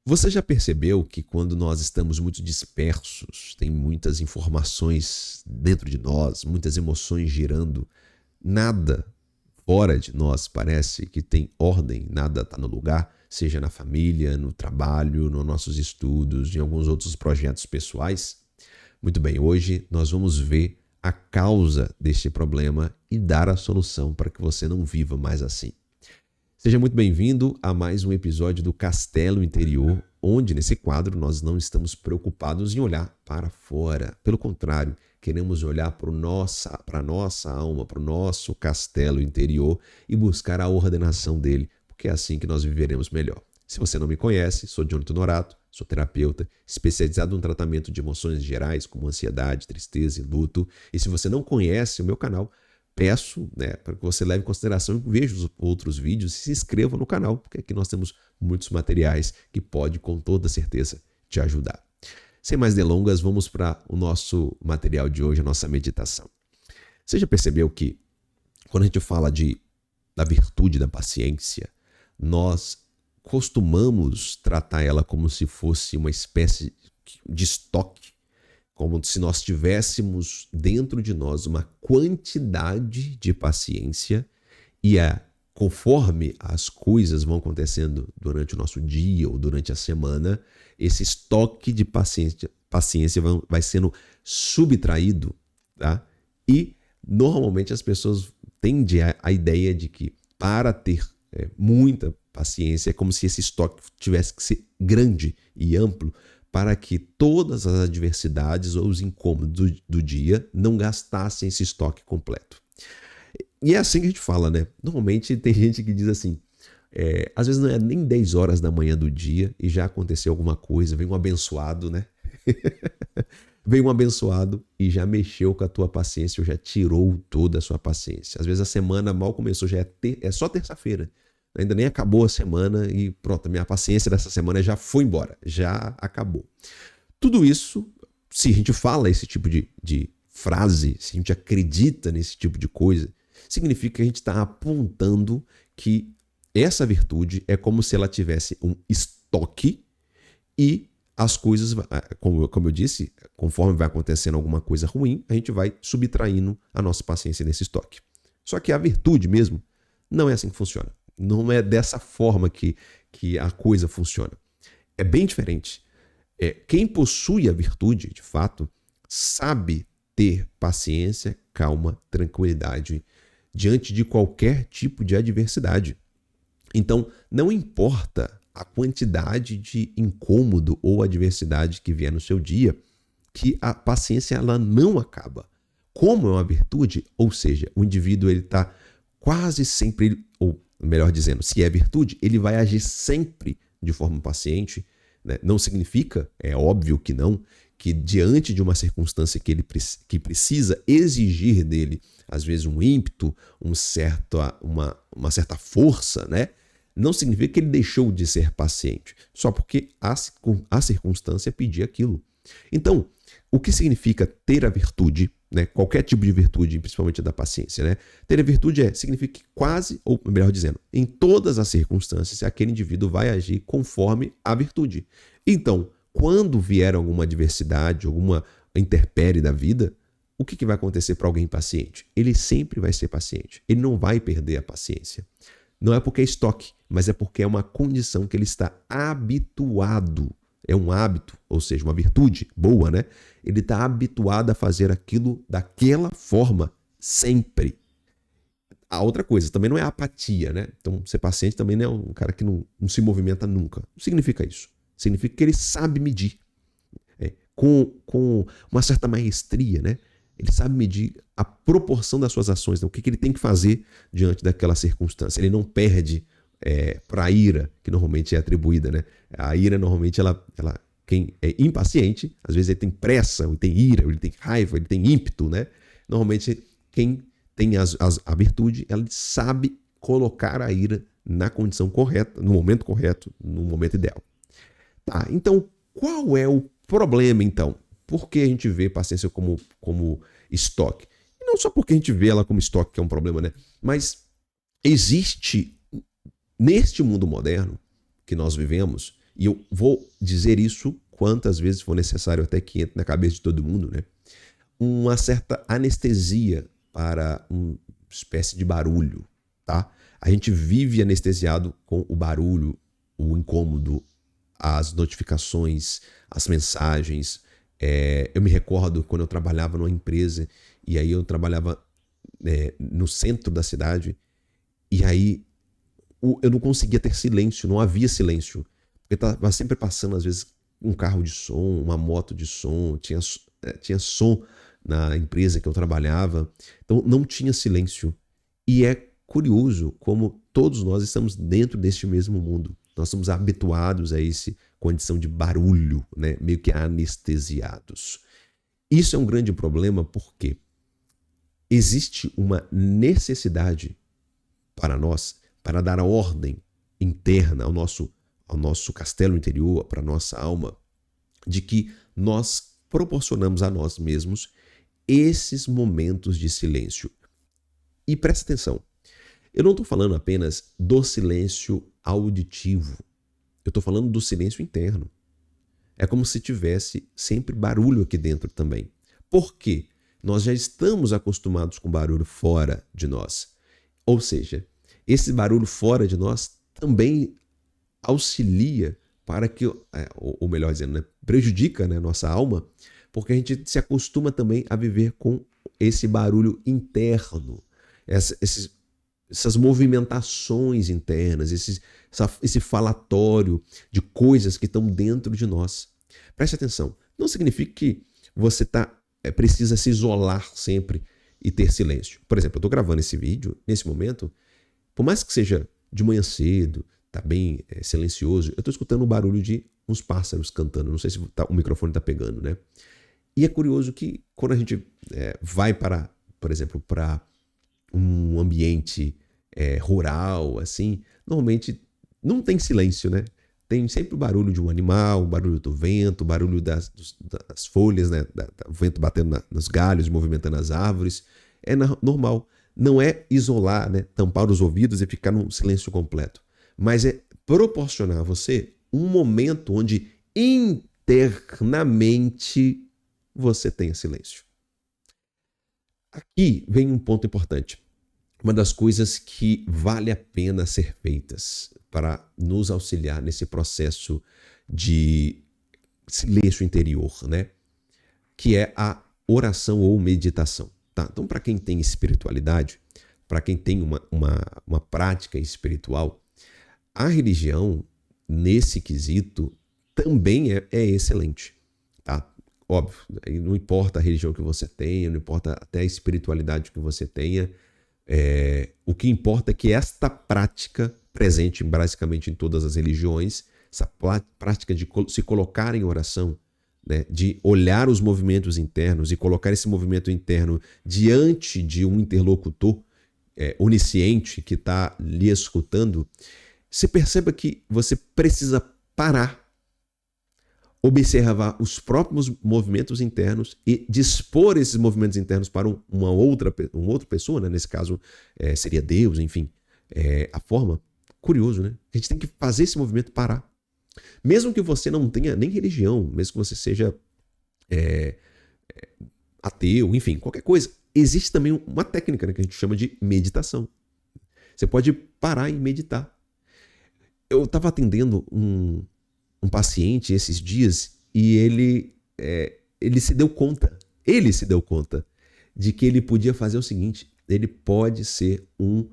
Você já percebeu que quando nós estamos muito dispersos, tem muitas informações dentro de nós, muitas emoções girando, nada fora de nós parece que tem ordem, nada está no lugar, seja na família, no trabalho, nos nossos estudos, em alguns outros projetos pessoais? Muito bem, hoje nós vamos ver a causa deste problema e dar a solução para que você não viva mais assim. Seja muito bem-vindo a mais um episódio do Castelo Interior, onde nesse quadro nós não estamos preocupados em olhar para fora. Pelo contrário, queremos olhar para a nossa alma, para o nosso castelo interior e buscar a ordenação dele, porque é assim que nós viveremos melhor. Se você não me conhece, sou Jonathan Norato, sou terapeuta, especializado no tratamento de emoções gerais como ansiedade, tristeza e luto. E se você não conhece o meu canal, peço, para que você leve em consideração e veja os outros vídeos e se inscreva no canal, porque aqui nós temos muitos materiais que pode com toda certeza te ajudar. Sem mais delongas, vamos para o nosso material de hoje, a nossa meditação. Você já percebeu que quando a gente fala da virtude da paciência, nós costumamos tratar ela como se fosse uma espécie de estoque, como se nós tivéssemos dentro de nós uma quantidade de paciência e conforme as coisas vão acontecendo durante o nosso dia ou durante a semana, esse estoque de paciência vai sendo subtraído, tá? E normalmente as pessoas tendem a ideia de que para ter muita paciência é como se esse estoque tivesse que ser grande e amplo, para que todas as adversidades ou os incômodos do dia não gastassem esse estoque completo. E é assim que a gente fala, né? Normalmente tem gente que diz assim, às vezes não é nem 10 horas da manhã do dia e já aconteceu alguma coisa, vem um abençoado, né? Vem um abençoado e já mexeu com a tua paciência ou já tirou toda a sua paciência. Às vezes a semana mal começou, já é só terça-feira. Ainda nem acabou a semana e pronto, a minha paciência dessa semana já foi embora, já acabou. Tudo isso, se a gente fala esse tipo de frase, se a gente acredita nesse tipo de coisa, significa que a gente está apontando que essa virtude é como se ela tivesse um estoque e as coisas, como eu disse, conforme vai acontecendo alguma coisa ruim, a gente vai subtraindo a nossa paciência nesse estoque. Só que a virtude mesmo não é assim que funciona. Não é dessa forma que a coisa funciona. É bem diferente. Quem possui a virtude, de fato, sabe ter paciência, calma, tranquilidade diante de qualquer tipo de adversidade. Então, não importa a quantidade de incômodo ou adversidade que vier no seu dia, que a paciência ela não acaba. Como é uma virtude, ou seja, o indivíduo ele está quase sempre, ou melhor dizendo, se é virtude, ele vai agir sempre de forma paciente, né? Não significa, é óbvio que não, que diante de uma circunstância que precisa exigir dele, às vezes um ímpeto, uma certa força, né? Não significa que ele deixou de ser paciente, só porque a circunstância pedia aquilo. Então, o que significa ter a virtude, né? Qualquer tipo de virtude, principalmente a da paciência, né? Ter a virtude significa que quase, ou melhor dizendo, em todas as circunstâncias, aquele indivíduo vai agir conforme a virtude. Então, quando vier alguma adversidade, alguma intempérie da vida, o que vai acontecer para alguém impaciente? Ele sempre vai ser paciente, ele não vai perder a paciência. Não é porque é estoque, mas é porque é uma condição que ele está habituado. É um hábito, ou seja, uma virtude boa, né? Ele está habituado a fazer aquilo daquela forma, sempre. A outra coisa, também não é apatia, né? Então, ser paciente também não é um cara que não se movimenta nunca. Não significa isso. Significa que ele sabe medir. Com uma certa maestria, né? Ele sabe medir a proporção das suas ações, né? O que ele tem que fazer diante daquela circunstância. Ele não perde para a ira, que normalmente é atribuída, né? A ira, normalmente, quem é impaciente, às vezes ele tem pressa, ele tem ira, ele tem raiva, ele tem ímpeto, né? Normalmente, quem tem a virtude, ela sabe colocar a ira na condição correta, no momento correto, no momento ideal. Tá, então, qual é o problema, então? Por que a gente vê paciência como estoque? E não só porque a gente vê ela como estoque, que é um problema, né? Mas existe, neste mundo moderno que nós vivemos, E eu vou dizer isso quantas vezes for necessário até que entre na cabeça de todo mundo, né? Uma certa anestesia para uma espécie de barulho, tá? A gente vive anestesiado com o barulho, o incômodo, as notificações, as mensagens. Eu me recordo quando eu trabalhava numa empresa e aí eu trabalhava no centro da cidade e aí eu não conseguia ter silêncio, não havia silêncio. Porque estava sempre passando, às vezes, um carro de som, uma moto de som, tinha som na empresa que eu trabalhava. Então não tinha silêncio. E é curioso como todos nós estamos dentro deste mesmo mundo. Nós somos habituados a essa condição de barulho, né? Meio que anestesiados. Isso é um grande problema porque existe uma necessidade para nós, para dar ordem interna ao nosso castelo interior, para a nossa alma, de que nós proporcionamos a nós mesmos esses momentos de silêncio. E presta atenção, eu não estou falando apenas do silêncio auditivo, eu estou falando do silêncio interno. É como se tivesse sempre barulho aqui dentro também. Por quê? Nós já estamos acostumados com barulho fora de nós. Ou seja, esse barulho fora de nós também auxilia para que, ou melhor dizendo, né, prejudica, né, nossa alma, porque a gente se acostuma também a viver com esse barulho interno, essas movimentações internas, esse falatório de coisas que estão dentro de nós. Preste atenção, não significa que você precisa se isolar sempre e ter silêncio. Por exemplo, eu estou gravando esse vídeo, nesse momento, por mais que seja de manhã cedo, tá bem silencioso, eu estou escutando o barulho de uns pássaros cantando, não sei se o microfone está pegando, né? E é curioso que quando a gente vai para, por exemplo, para um ambiente rural, assim, normalmente não tem silêncio, né? Tem sempre o barulho de um animal, o barulho do vento, o barulho das folhas, né? O vento batendo nos galhos, movimentando as árvores. É normal. Não é isolar, né? Tampar os ouvidos e ficar num silêncio completo. Mas é proporcionar a você um momento onde internamente você tenha silêncio. Aqui vem um ponto importante. Uma das coisas que vale a pena ser feitas para nos auxiliar nesse processo de silêncio interior, né? Que é a oração ou meditação. Tá? Então, para quem tem espiritualidade, para quem tem uma prática espiritual, a religião, nesse quesito, também é excelente. Tá? Óbvio, não importa a religião que você tenha, não importa até a espiritualidade que você tenha, o que importa é que esta prática, presente basicamente em todas as religiões, essa prática de se colocar em oração, né, de olhar os movimentos internos e colocar esse movimento interno diante de um interlocutor onisciente que está lhe escutando, você perceba que você precisa parar, observar os próprios movimentos internos e dispor esses movimentos internos para uma outra pessoa, né? Nesse caso seria Deus, enfim, a forma. Curioso, né? A gente tem que fazer esse movimento parar. Mesmo que você não tenha nem religião, mesmo que você seja ateu, enfim, qualquer coisa, existe também uma técnica, né, que a gente chama de meditação. Você pode parar e meditar. Eu estava atendendo um paciente esses dias e ele se deu conta de que ele podia fazer o seguinte: ele pode ser um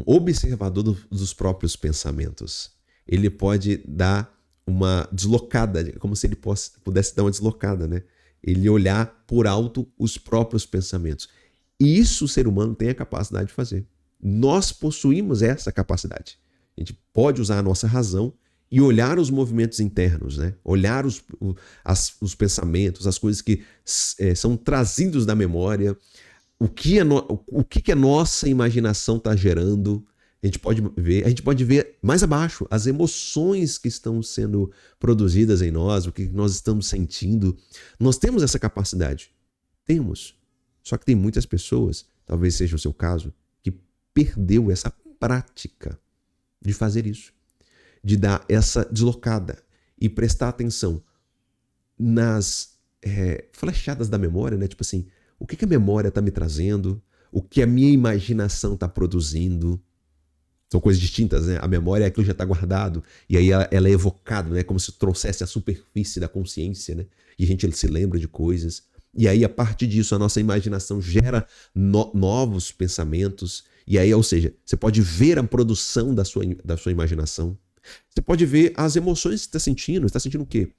observador dos próprios pensamentos. Ele pode dar uma deslocada, como se ele pudesse dar uma deslocada, né? Ele olhar por alto os próprios pensamentos. E isso o ser humano tem a capacidade de fazer. Nós possuímos essa capacidade. A gente pode usar a nossa razão e olhar os movimentos internos, né? Olhar os pensamentos, as coisas que são trazidos da memória, o que a nossa imaginação está gerando. A gente pode ver mais abaixo as emoções que estão sendo produzidas em nós, o que nós estamos sentindo. Nós temos essa capacidade. Temos. Só que tem muitas pessoas, talvez seja o seu caso, que perdeu essa prática de fazer isso. de dar essa deslocada e prestar atenção nas flechadas da memória, né? Tipo assim, o que a memória está me trazendo, o que a minha imaginação está produzindo. São coisas distintas, né? A memória é aquilo que já está guardado, e aí ela é evocada, né? Como se trouxesse a superfície da consciência, né? E a gente se lembra de coisas. E aí, a partir disso, a nossa imaginação gera novos pensamentos. E aí, ou seja, você pode ver a produção da sua imaginação. Você pode ver as emoções que você está sentindo. Você está sentindo o quê?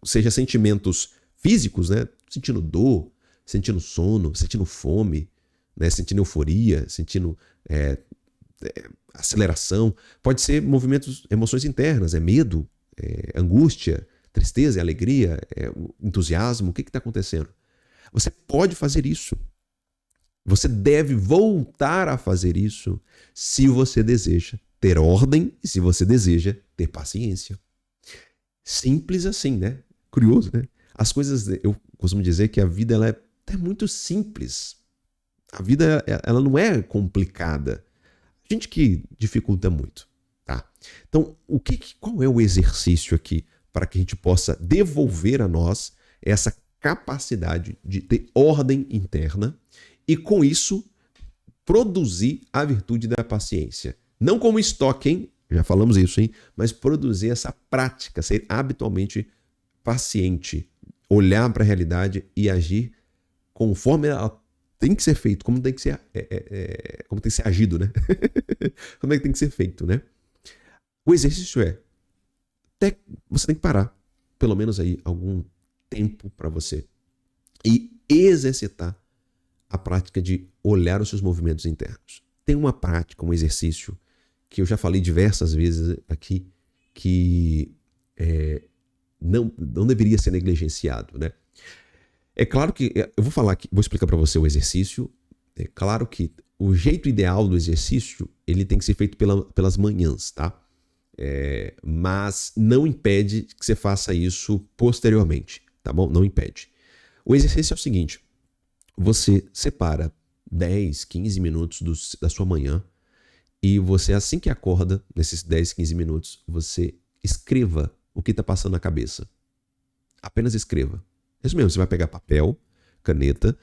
Seja sentimentos físicos, né? Sentindo dor, sentindo sono, sentindo fome, né? Sentindo euforia, sentindo aceleração. Pode ser movimentos, emoções internas, medo, angústia, tristeza, alegria, entusiasmo. O que está acontecendo? Você pode fazer isso. Você deve voltar a fazer isso se você deseja ter ordem e se você deseja ter paciência. Simples assim, né? Curioso, né? As coisas, eu costumo dizer que a vida ela é muito simples. A vida ela não é complicada. A gente que dificulta muito, tá? Então, qual é o exercício aqui para que a gente possa devolver a nós essa capacidade de ter ordem interna e, com isso, produzir a virtude da paciência? Não como estoque, hein? Já falamos isso, hein? Mas produzir essa prática, ser habitualmente paciente, olhar para a realidade e agir conforme ela tem que ser feito, como tem que ser, como tem que ser agido, né? Como é que tem que ser feito, né? O exercício você tem que parar, pelo menos aí, algum tempo para você e exercitar a prática de olhar os seus movimentos internos. Tem uma prática, um exercício que eu já falei diversas vezes aqui, que não deveria ser negligenciado, né? É claro que, eu vou explicar para você o exercício. É claro que o jeito ideal do exercício, ele tem que ser feito pelas manhãs, tá? Mas não impede que você faça isso posteriormente, tá bom? Não impede. O exercício é o seguinte, você separa 10, 15 minutos da sua manhã e você, assim que acorda, nesses 10, 15 minutos, você escreva o que está passando na cabeça. Apenas escreva. É isso mesmo, você vai pegar papel, caneta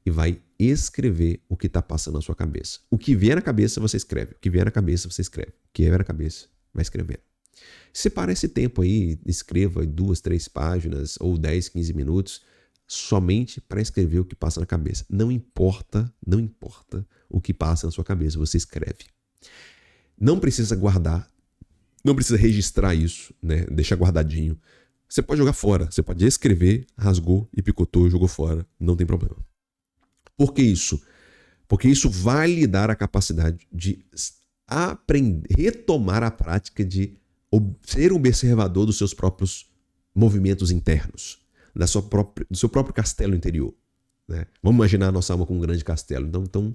e vai escrever o que está passando na sua cabeça. O que vier na cabeça, você escreve. O que vier na cabeça, você escreve. O que vier na cabeça, vai escrevendo. Separa esse tempo aí, escreva 2, 3 páginas ou 10, 15 minutos somente para escrever o que passa na cabeça. Não importa o que passa na sua cabeça, você escreve. Não precisa guardar, não precisa registrar isso, né? Deixar guardadinho. Você pode jogar fora, você pode escrever, rasgou e picotou, jogou fora, não tem problema. Por que isso? Porque isso vai lhe dar a capacidade de retomar a prática de ser um observador dos seus próprios movimentos internos, do seu próprio castelo interior, né? Vamos imaginar a nossa alma como um grande castelo. Então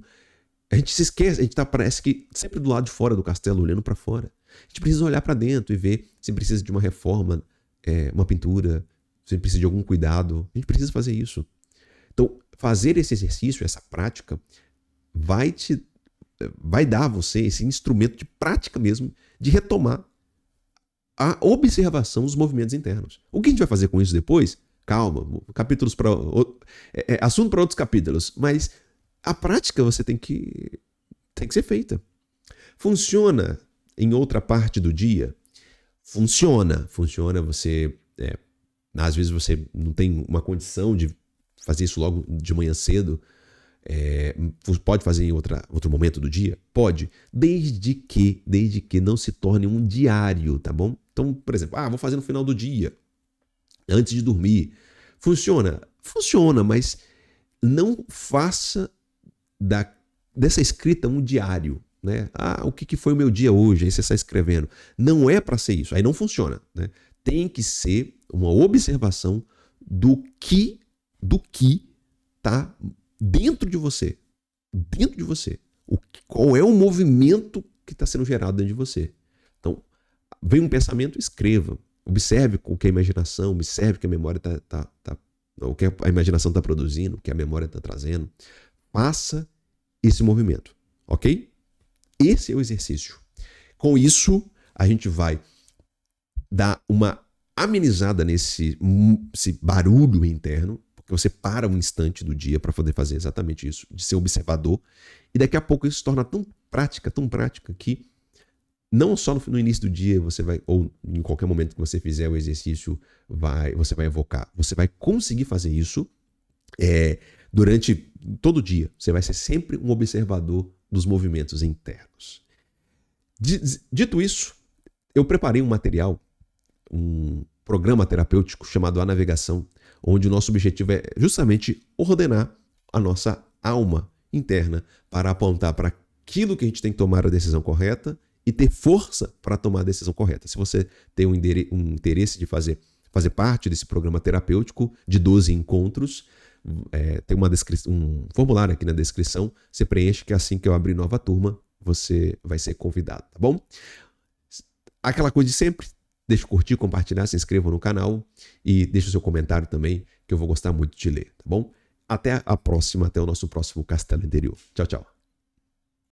a gente se esquece, a gente parece que sempre do lado de fora do castelo, olhando para fora. A gente precisa olhar para dentro e ver se precisa de uma reforma, uma pintura, se precisa de algum cuidado. A gente precisa fazer isso. Então, fazer esse exercício, essa prática, vai dar a você esse instrumento de prática mesmo, de retomar a observação dos movimentos internos. O que a gente vai fazer com isso depois? Calma, capítulos para assunto para outros capítulos, mas a prática você tem que ser feita. Funciona em outra parte do dia? Funciona, você às vezes você não tem uma condição de fazer isso logo de manhã cedo, pode fazer em outro momento do dia? Pode, desde que não se torne um diário, tá bom? Então, por exemplo, vou fazer no final do dia, antes de dormir. Funciona? Funciona, mas não faça dessa escrita um diário, né? O que foi o meu dia hoje? Aí você está escrevendo. Não é para ser isso, aí não funciona, né? Tem que ser uma observação do que está dentro de você. Dentro de você. Qual é o movimento que está sendo gerado dentro de você? Então, vem um pensamento, escreva. Observe o que a imaginação, observe o que a memória o que a imaginação está produzindo, o que a memória está trazendo. Faça esse movimento, ok? Esse é o exercício. Com isso, a gente vai dar uma amenizada nesse esse barulho interno, porque você para um instante do dia para poder fazer exatamente isso, de ser observador, e daqui a pouco isso se torna tão prática, que não só no início do dia você vai, ou em qualquer momento que você fizer o exercício, você vai evocar. Você vai conseguir fazer isso durante todo o dia. Você vai ser sempre um observador dos movimentos internos. Dito isso, eu preparei um material, um programa terapêutico chamado A Navegação, onde o nosso objetivo é justamente ordenar a nossa alma interna para apontar para aquilo que a gente tem que tomar a decisão correta e ter força para tomar a decisão correta. Se você tem um interesse de fazer parte desse programa terapêutico de 12 encontros, tem um formulário aqui na descrição, você preenche que assim que eu abrir nova turma, você vai ser convidado, tá bom? Aquela coisa de sempre, deixa eu curtir, compartilhar, se inscreva no canal e deixa o seu comentário também, que eu vou gostar muito de ler, tá bom? Até a próxima, até o nosso próximo Castelo Interior. Tchau, tchau.